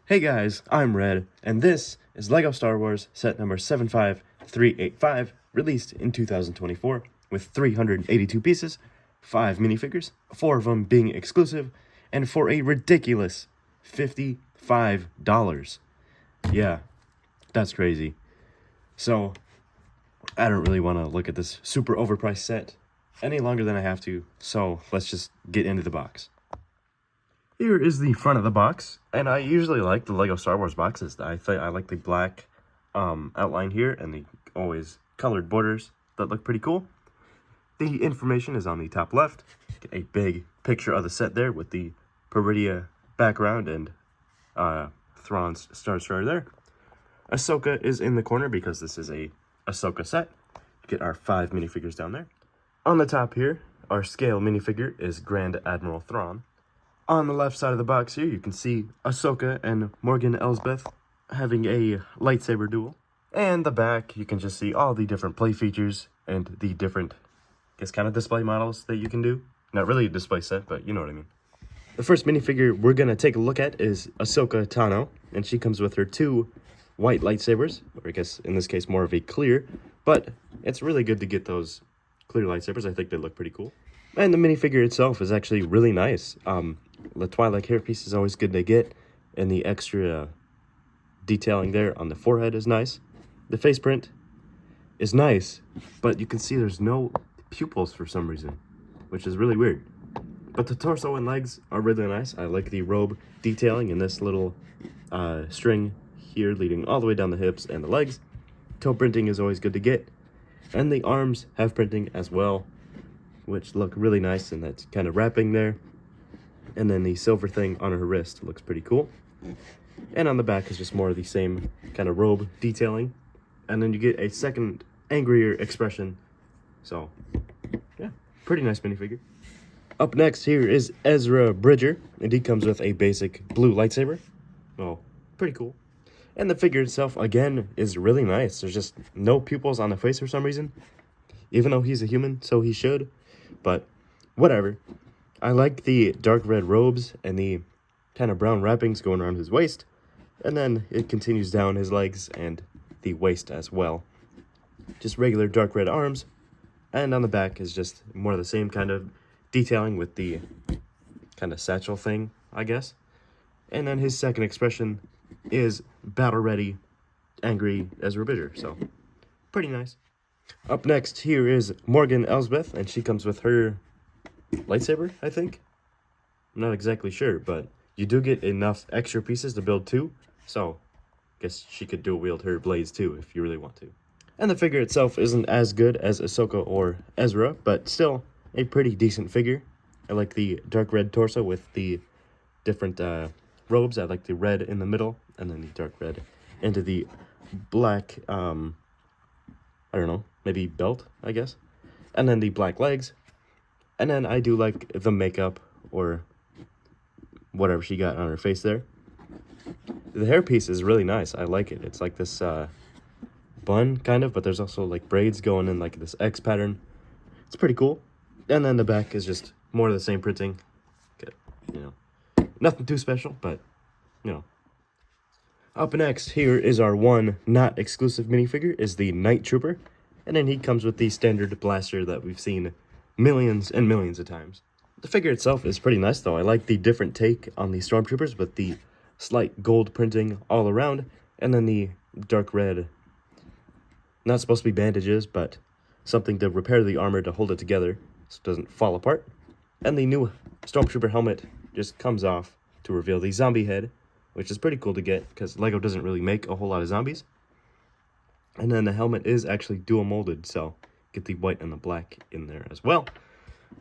Hey guys, I'm Red, and this is LEGO Star Wars set number 75385, released in 2024, with 382 pieces, 5 minifigures, 4 of them being exclusive, and for a ridiculous $55. Yeah, that's crazy. So, I don't really want to look at this super overpriced set any longer than I have to, so let's just get into the box. Here is the front of the box, and I usually like the LEGO Star Wars boxes. I like the black outline here and the always colored borders that look pretty cool. The information is on the top left. Get a big picture of the set there with the Peridea background and Thrawn's Star Destroyer there. Ahsoka is in the corner because this is a Ahsoka set. Get our 5 minifigures down there. On the top here, our scale minifigure is Grand Admiral Thrawn. On the left side of the box here, you can see Ahsoka and Morgan Elsbeth having a lightsaber duel. And the back, you can just see all the different play features and the different, I guess, kind of display models that you can do. Not really a display set, but you know what I mean. The first minifigure we're going to take a look at is Ahsoka Tano, and she comes with her 2 white lightsabers, or I guess in this case more of a clear, but it's really good to get those clear lightsabers. I think they look pretty cool. And the minifigure itself is actually really nice. The Twilight hairpiece is always good to get, and the extra detailing there on the forehead is nice. The face print is nice, but you can see there's no pupils for some reason, which is really weird. But the torso and legs are really nice. I like the robe detailing in this little string here leading all the way down the hips and the legs. Toe printing is always good to get. And the arms have printing as well, which look really nice, and that's kind of wrapping there. And then the silver thing on her wrist looks pretty cool. And on the back is just more of the same kind of robe detailing. And then you get a second angrier expression. So, yeah, pretty nice minifigure. Up next here is Ezra Bridger, and he comes with a basic blue lightsaber. Oh, pretty cool. And the figure itself, again, is really nice. There's just no pupils on the face for some reason. Even though he's a human, so he should. But, whatever. I like the dark red robes and the kind of brown wrappings going around his waist. And then it continues down his legs and the waist as well. Just regular dark red arms. And on the back is just more of the same kind of detailing with the kind of satchel thing, I guess. And then his second expression is battle ready, angry Ezra Bridger. So, pretty nice. Up next here is Morgan Elsbeth, and she comes with her lightsaber, I think. I'm not exactly sure, but you do get enough extra pieces to build 2, so I guess she could dual wield her blades too if you really want to. And the figure itself isn't as good as Ahsoka or Ezra, but still a pretty decent figure. I like the dark red torso with the different robes. I like the red in the middle, and then the dark red into the black, I don't know, maybe belt, I guess. And then the black legs. And then I do like the makeup, or whatever she got on her face there. The hairpiece is really nice. I like it. It's like this bun, kind of, but there's also like braids going in like this X pattern. It's pretty cool. And then the back is just more of the same printing. Good, you know, nothing too special, but, you know. Up next, here is our one not exclusive minifigure, is the Night Trooper. And then he comes with the standard blaster that we've seen millions and millions of times. The figure itself is pretty nice, though. I like the different take on the Stormtroopers with the slight gold printing all around, and then the dark red, not supposed to be bandages, but something to repair the armor to hold it together so it doesn't fall apart. And the new Stormtrooper helmet just comes off to reveal the zombie head, which is pretty cool to get because LEGO doesn't really make a whole lot of zombies. And then the helmet is actually dual molded, so get the white and the black in there as well.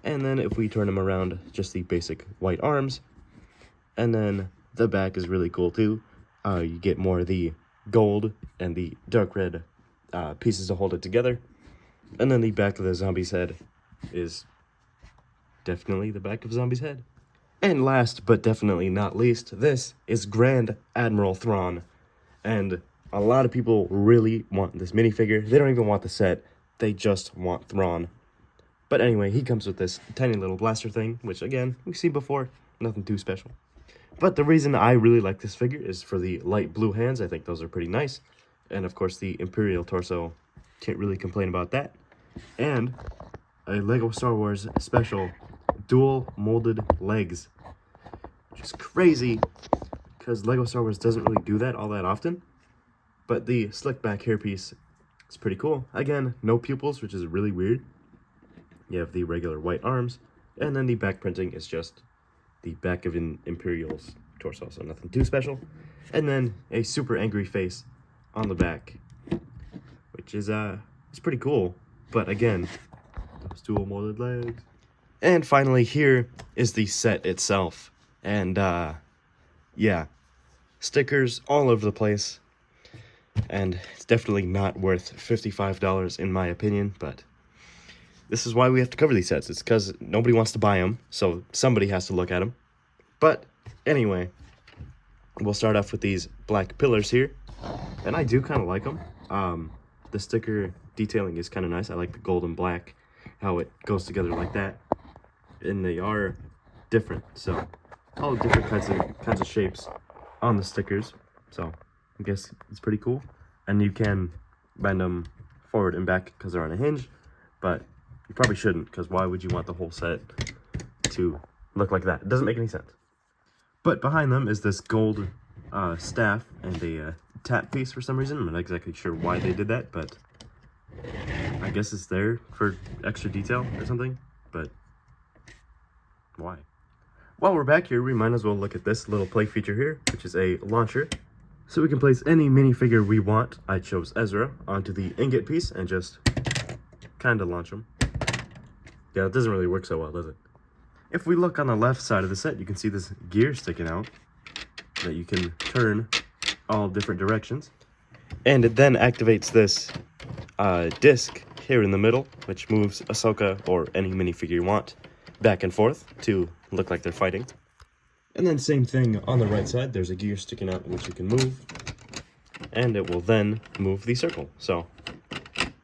And then if we turn them around, just the basic white arms. And then the back is really cool too. You get more of the gold and the dark red pieces to hold it together. And then the back of the zombie's head is definitely the back of zombie's head. And last but definitely not least, this is Grand Admiral Thrawn. And a lot of people really want this minifigure. They don't even want the set. They just want Thrawn. But anyway, he comes with this tiny little blaster thing, which again, we've seen before. Nothing too special. But the reason I really like this figure is for the light blue hands. I think those are pretty nice. And of course the Imperial torso, can't really complain about that. And a Lego Star Wars special dual molded legs, which is crazy because Lego Star Wars doesn't really do that all that often. But the slick back hairpiece is pretty cool. Again, no pupils, which is really weird. You have the regular white arms, and then the back printing is just the back of an Imperial's torso, so nothing too special. And then a super angry face on the back, which is it's pretty cool. But again, those dual molded legs. And finally, here is the set itself. And yeah, stickers all over the place. And it's definitely not worth $55 in my opinion, but this is why we have to cover these sets. It's because nobody wants to buy them, so somebody has to look at them. But anyway, we'll start off with these black pillars here, and I do kind of like them. The sticker detailing is kind of nice. I like the gold and black, how it goes together like that, and they are different. So all different kinds of shapes on the stickers. So I guess it's pretty cool, and you can bend them forward and back because they're on a hinge, but you probably shouldn't, because why would you want the whole set to look like that? It doesn't make any sense. But behind them is this gold staff and a tap piece for some reason. I'm not exactly sure why they did that, but I guess it's there for extra detail or something, but why? While we're back here, we might as well look at this little play feature here, which is a launcher. So we can place any minifigure we want. I chose Ezra onto the ingot piece and just kind of launch them. Yeah, it doesn't really work so well, does it? If we look on the left side of the set, you can see this gear sticking out that you can turn all different directions. And it then activates this disc here in the middle, which moves Ahsoka or any minifigure you want back and forth to look like they're fighting. And then same thing on the right side, there's a gear sticking out which you can move, and it will then move the circle. So,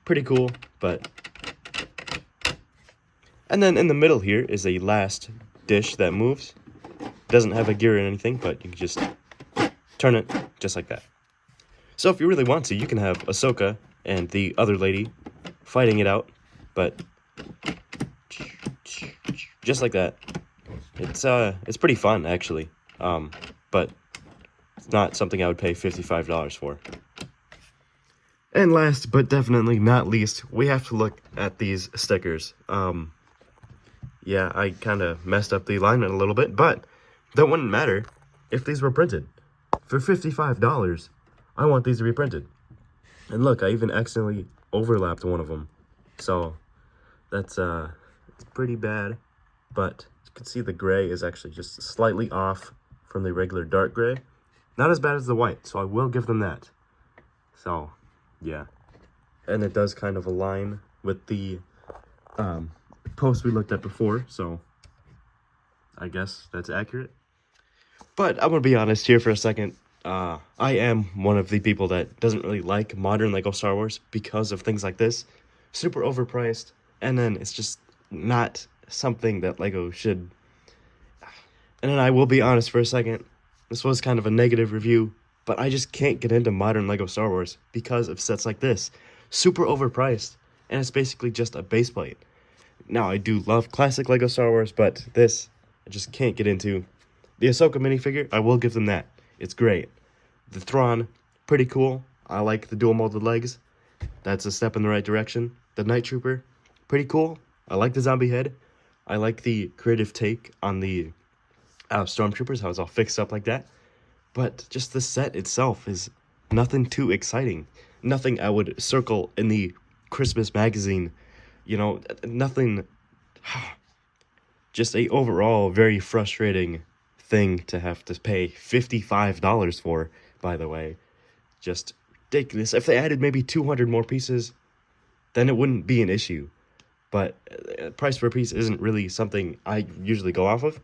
pretty cool, but... And then in the middle here is a last dish that moves. Doesn't have a gear or anything, but you can just turn it just like that. So if you really want to, you can have Ahsoka and the other lady fighting it out, but just like that. It's pretty fun, actually, but it's not something I would pay $55 for. And last, but definitely not least, we have to look at these stickers. Yeah, I kind of messed up the alignment a little bit, but that wouldn't matter if these were printed. For $55, I want these to be printed. And look, I even accidentally overlapped one of them. So, that's it's pretty bad, but you can see the gray is actually just slightly off from the regular dark gray. Not as bad as the white, so I will give them that. So, yeah. And it does kind of align with the post we looked at before, so I guess that's accurate. But I'm gonna be honest here for a second. I am one of the people that doesn't really like modern Lego Star Wars because of things like this. Super overpriced, and then it's just not something that Lego should... And then I will be honest for a second, this was kind of a negative review, but I just can't get into modern Lego Star Wars because of sets like this. Super overpriced, and it's basically just a base plate. Now, I do love classic Lego Star Wars, but this, I just can't get into. The Ahsoka minifigure, I will give them that. It's great. The Thrawn, pretty cool. I like the dual molded legs. That's a step in the right direction. The Night Trooper, pretty cool. I like the zombie head. I like the creative take on the Stormtroopers, how it's all fixed up like that. But just the set itself is nothing too exciting. Nothing I would circle in the Christmas magazine. You know, nothing, just a overall very frustrating thing to have to pay $55 for, by the way. Just ridiculous. If they added maybe 200 more pieces, then it wouldn't be an issue. But price per piece isn't really something I usually go off of.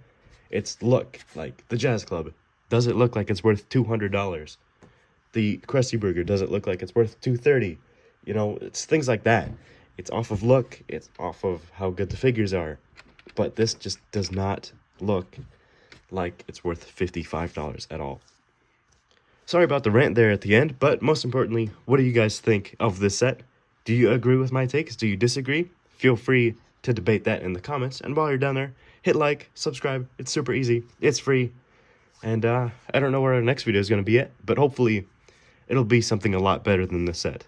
It's look, like the Jazz Club. Does it look like it's worth $200? The Krusty Burger, does it look like it's worth $230? You know, it's things like that. It's off of look, it's off of how good the figures are. But this just does not look like it's worth $55 at all. Sorry about the rant there at the end, but most importantly, what do you guys think of this set? Do you agree with my takes? Do you disagree? Feel free to debate that in the comments. And while you're down there, hit like, subscribe. It's super easy. It's free. And I don't know where our next video is going to be at, but hopefully it'll be something a lot better than this set.